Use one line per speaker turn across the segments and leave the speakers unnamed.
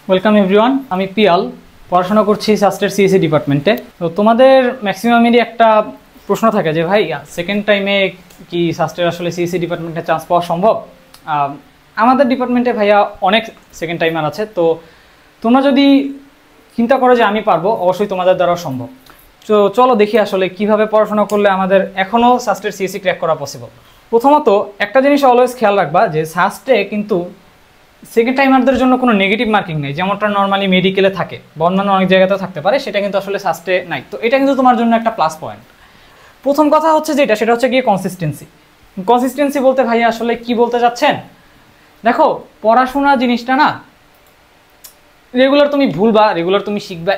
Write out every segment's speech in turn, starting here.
Welcome everyone, আমি পিয়াল পড়াশোনা করছি সাস্টের সিএসসি ডিপার্টমেন্টে। তো তোমাদের ম্যাক্সিমামেরই একটা প্রশ্ন থাকে যে ভাই সেকেন্ড টাইমে কি সাস্টের আসলে সিএসসি ডিপার্টমেন্টে চান্স পাওয়া সম্ভব? আমাদের ডিপার্টমেন্টে ভাইয়া অনেক সেকেন্ড টাইমার আছে। তো তোমরা যদি চিন্তা করো যে আমি পারবো, অবশ্যই তোমাদের দ্বারাও সম্ভব। তো চলো দেখি আসলে কিভাবে পড়াশোনা করলে আমাদের এখনও সাস্টের সিএসসি ক্র্যাক করা পসিবল। প্রথমত একটা জিনিস অলওয়েজ খেয়াল রাখবা যে সাস্টে কিন্তু সেকেন্ড টাইমারদের জন্য কোনো নেগেটিভ মার্কিং নেই, যেমনটা নর্মালি মেডিকেলে থাকে বা অন্যান্য অনেক জায়গাতেও থাকতে পারে, সেটা কিন্তু আসলে সাস্টে নাই। তো এটা কিন্তু তোমার জন্য একটা প্লাস পয়েন্ট। প্রথম কথা হচ্ছে যেটা, সেটা হচ্ছে গিয়ে কনসিস্টেন্সি বলতে ভাইয়া আসলে কি বলতে চাচ্ছেন? দেখো, পড়াশোনা জিনিসটা না রেগুলার তুমি ভুলবা, রেগুলার তুমি শিখবা,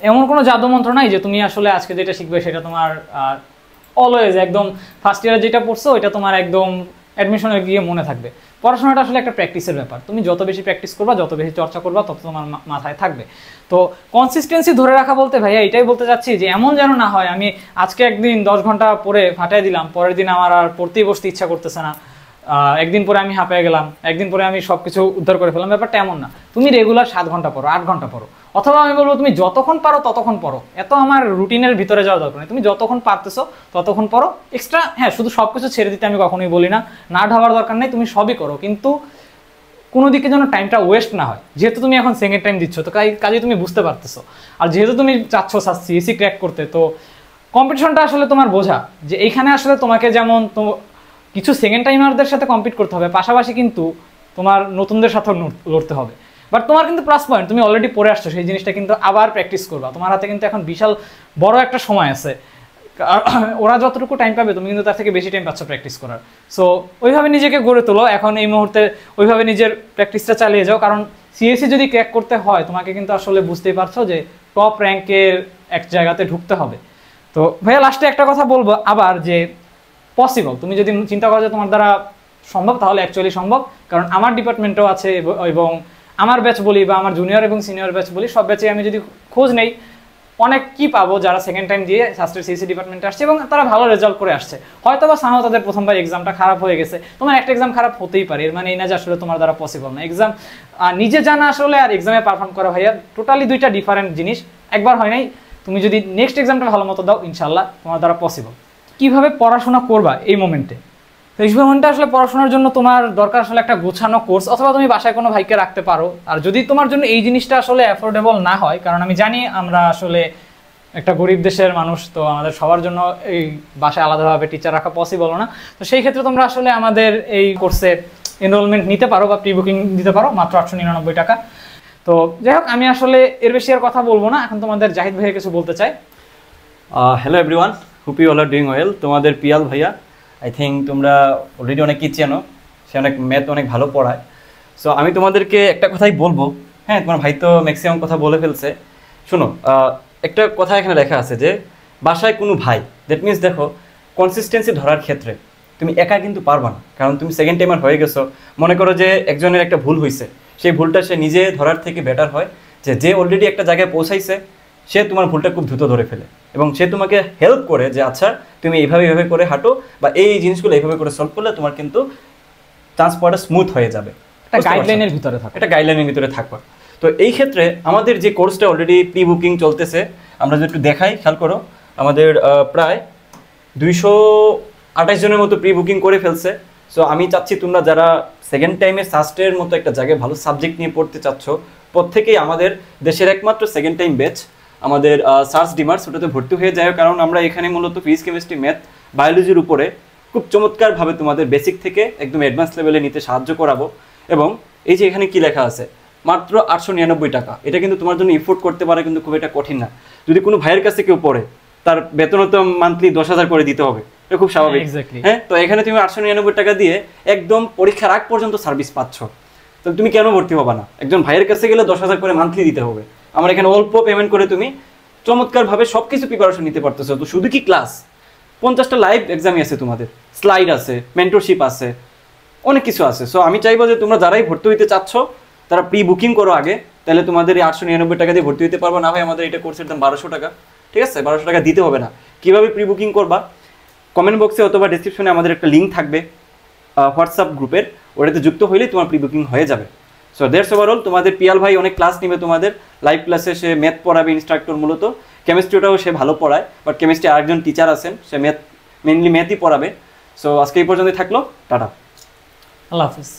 এমন কোনো জাদুমন্ত্র নাই যে তুমি আসলে আজকে যেটা শিখবে সেটা তোমার অলওয়েজ একদম ফার্স্ট ইয়ারে যেটা পড়ছো ওইটা তোমার একদম অ্যাডমিশনে গিয়ে মনে থাকবে। পড়াশোনাটা আসলে একটা প্র্যাকটিসের ব্যাপার। তুমি যত বেশি প্র্যাকটিস করবা, যত বেশি চর্চা করবা, তত তোমার মাথায় থাকবে। তো কনসিস্টেন্সি ধরে রাখা বলতে ভাইয়া এটাই বলতে চাচ্ছি যে এমন যেন না হয় আমি আজকে একদিন 10 ঘন্টা পড়ে ফাটাই দিলাম, পরের দিন আমার আর পড়তেই বসতে ইচ্ছা করতেছে না, একদিন পরে আমি হাঁপিয়ে গেলাম, একদিন পরে আমি সব কিছু উদ্ধার করে ফেলাম। ব্যাপারটা এমন না। তুমি রেগুলার 7 ঘন্টা পড়ো, 8 ঘন্টা পড়ো, অথবা আমি বলবো তুমি যতক্ষণ পারো ততক্ষণ পড়ো। এত আমার রুটিনের ভিতরে যাওয়ার দরকার নেই। তুমি যতক্ষণ পারতেছো ততক্ষণ পড়ো। এক্সট্রা হ্যাঁ, শুধু সব কিছু ছেড়ে দিতে আমি কখনোই বলি না, না ঢাবার দরকার নেই, তুমি সবই করো, কিন্তু কোনো দিকে যেন টাইমটা ওয়েস্ট না হয়। যেহেতু তুমি এখন সেকেন্ড টাইম দিচ্ছ, তো কাজে তুমি বুঝতে পারতেছো, আর যেহেতু তুমি চাচ্ছ সিএসসি ক্র্যাক করতে, তো কম্পিটিশনটা আসলে তোমার বোঝা যে এইখানে আসলে তোমাকে যেমন তো কিছু সেকেন্ড টাইমারদের সাথে কম্পিট করতে হবে, পাশাপাশি কিন্তু তোমার নতুনদের সাথেও লড়তে হবে। বাট তোমার কিন্তু প্লাস পয়েন্ট, তুমি অলরেডি পড়ে আসছো, সেই জিনিসটা কিন্তু আবার প্র্যাকটিস করবা। তোমার হাতে কিন্তু এখন বিশাল বড় একটা সময় আছে। ওরা যতটুকু টাইম পাবে তুমি কিন্তু তার থেকে বেশি টাইম পাচ্ছ প্র্যাকটিস করার। সো ওইভাবে নিজেকে গড়ে তোলো এখন এই মুহূর্তে, ওইভাবে নিজের প্র্যাকটিসটা চালিয়ে যাও। কারণ সিএসসি যদি ক্র্যাক করতে হয় তোমাকে কিন্তু আসলে বুঝতেই পারছো যে টপ র্যাঙ্কের এক জায়গাতে ঢুকতে হবে। তো ভাইয়া লাস্টে একটা কথা বলবো আবার, যে পসিবল। তুমি যদি চিন্তা করো যে তোমার দ্বারা সম্ভব, তাহলে অ্যাকচুয়ালি সম্ভব। কারণ আমার ডিপার্টমেন্টও আছে, এবং আমার ব্যাচ বলি বা আমার জুনিয়র এবং সিনিয়র ব্যাচ বলি, সব ব্যাচে আমি যদি খোঁজ নেই, অনেক কি পাবো যারা সেকেন্ড টাইম দিয়ে সাস্টের সিএসসি ডিপার্টমেন্টে আসছে এবং তারা ভালো রেজাল্ট করে আসছে। হয়তো বা সামনে তাদের প্রথমবার এক্সামটা খারাপ হয়ে গেছে, তোমার একটা এক্সাম খারাপ হতেই পারে, এর মানে এই না যে আসলে তোমার দ্বারা পসিবল না। এক্সাম নিজে জানা আসলে আর এক্সামে পারফর্ম করা ভাইয়া টোটালি দুইটা ডিফারেন্ট জিনিস। একবার হয় নাই, তুমি যদি নেক্সট এক্সামটা ভালো মতো দাও, ইনশাল্লাহ তোমার দ্বারা পসিবল। কিভাবে পড়াশোনা করবা এই মোমেন্টে? তো এই মোমেন্টে আসলে পড়াশোনার জন্য তোমার দরকার আসলে একটা গোছানো কোর্স, অথবা তুমি বাসায় কোনো ভাইকে রাখতে পারো। আর যদি তোমার জন্য এই জিনিসটা আসলে অ্যাফোর্ডেবল না হয়, কারণ আমি জানি আমরা আসলে একটা গরিব দেশের মানুষ, তো আমাদের সবার জন্য এই বাসায় আলাদাভাবে টিচার রাখা পসিবল না। তো সেই ক্ষেত্রে তোমরা আসলে আমাদের এই কোর্সে এনরোলমেন্ট নিতে পারো বা প্রি বুকিং দিতে পারো, মাত্র 899 টাকা। তো যাই হোক, আমি আসলে এর বেশি আর কথা বলবো না। এখন তোমাদের জাহিদ ভাইয়া কিছু বলতে চাই।
Hello everyone, hope you all are doing well. তোমাদের পিয়াল ভাইয়া, আই থিঙ্ক তোমরা অলরেডি অনেক কিছু চেনো, সে অনেক ম্যাথ অনেক ভালো পড়ায়। সো আমি তোমাদেরকে একটা কথাই বলবো। হ্যাঁ, তোমার ভাই তো ম্যাক্সিমাম কথা বলে ফেলছে। শোনো, একটা কথা এখানে লেখা আছে যে বাসায় কোনো ভাই, দ্যাট মিনস দেখো, কনসিস্টেন্সি ধরার ক্ষেত্রে তুমি একা কিন্তু পারবা না, কারণ তুমি সেকেন্ড টাইমার হয়ে গেছো। মনে করো যে একজনের একটা ভুল হয়েছে, সেই ভুলটা সে নিজে ধরার থেকে বেটার হয় যে অলরেডি একটা জায়গায় পৌঁছাইছে, সে তোমার ভুলটা খুব দ্রুত ধরে ফেলে এবং সে তোমাকে হেল্প করে যে আচ্ছা তুমি এইভাবে করে হাঁটো বা এই জিনিসগুলো এইভাবে করে সলভ করলে তোমার কিন্তু চান্স পাওয়াটা স্মুথ হয়ে যাবে।
একটা গাইডলাইনের ভিতরে থাকো,
একটা গাইডলাইনের ভিতরে থাকবা। তো এই ক্ষেত্রে আমাদের যে কোর্সটা অলরেডি প্রি বুকিং চলতেছে, আমরা যদি একটু দেখাই, খেয়াল করো, আমাদের প্রায় 228 জনের মতো প্রি বুকিং করে ফেলছে। সো আমি চাচ্ছি তোমরা যারা সেকেন্ড টাইমে সাস্টের মতো একটা জায়গায় ভালো সাবজেক্ট নিয়ে পড়তে চাচ্ছ, প্রত্যেকেই আমাদের দেশের একমাত্র সেকেন্ড টাইম ব্যাচ আমাদের সার্চ ডিমার্স, ওটাতে ভর্তি হয়ে যায়। কারণ আমরা এখানে মূলত ফিজিক্স, কেমিস্ট্রি, ম্যাথ, বায়োলজির উপরে খুব চমৎকারভাবে তোমাদের বেসিক থেকে একদম অ্যাডভান্স লেভেলে নিতে সাহায্য করাবো। এবং এই যে এখানে কি লেখা আছে, মাত্র 899 টাকা, এটা কিন্তু তোমার জন্য ইফোর্ড করতে পারে, কিন্তু খুব একটা কঠিন না। যদি কোনো ভাইয়ের কাছে কেউ পড়ে, তার বেতন তো মান্থলি 10,000 করে দিতে হবে, এটা খুব স্বাভাবিক। হ্যাঁ, তো এখানে তুমি 899 টাকা দিয়ে একদম পরীক্ষার আগ পর্যন্ত সার্ভিস পাচ্ছ। তো তুমি কেন ভর্তি হবা না? একজন ভাইয়ের কাছে গেলে 10,000 করে মান্থলি দিতে হবে, আমার এখানে অল্প পেমেন্ট করে তুমি চমৎকারভাবে সব কিছু প্রিপারেশন নিতে পারতেছো। তো শুধু কি ক্লাস, 50টা লাইভ এক্সামই আছে, তোমাদের স্লাইড আছে, মেন্টরশিপ আছে, অনেক কিছু আছে। সো আমি চাইবো যে তোমরা যারাই ভর্তি হইতে চাচ্ছ তারা প্রি বুকিং করো আগে, তাহলে তোমাদের এই 899 টাকা দিয়ে ভর্তি হতে পারবো। না হয় আমাদের এটা কোর্সের দাম 1200 টাকা, ঠিক আছে? 1200 টাকা দিতে হবে না। কীভাবে প্রি বুকিং করবা, কমেন্ট বক্সে অথবা ডিসক্রিপশনে আমাদের একটা লিঙ্ক থাকবে হোয়াটসঅ্যাপ গ্রুপের, ওটাতে যুক্ত হইলেই তোমার প্রি বুকিং হয়ে যাবে। So that's overall. তোমাদের পিয়াল ভাই অনেক ক্লাস নিবে, তোমাদের লাইভ ক্লাসে সে ম্যাথ পড়াবে, ইনস্ট্রাক্টর মূলত। কেমিস্ট্রিটাও সে ভালো পড়ায়, বাট কেমিস্ট্রি আরেকজন টিচার আছেন, সে মেনলি ম্যাথই পড়াবে। সো আজকে এই পর্যন্তই থাকলো, টাটা।
আল্লাহ হাফিজ।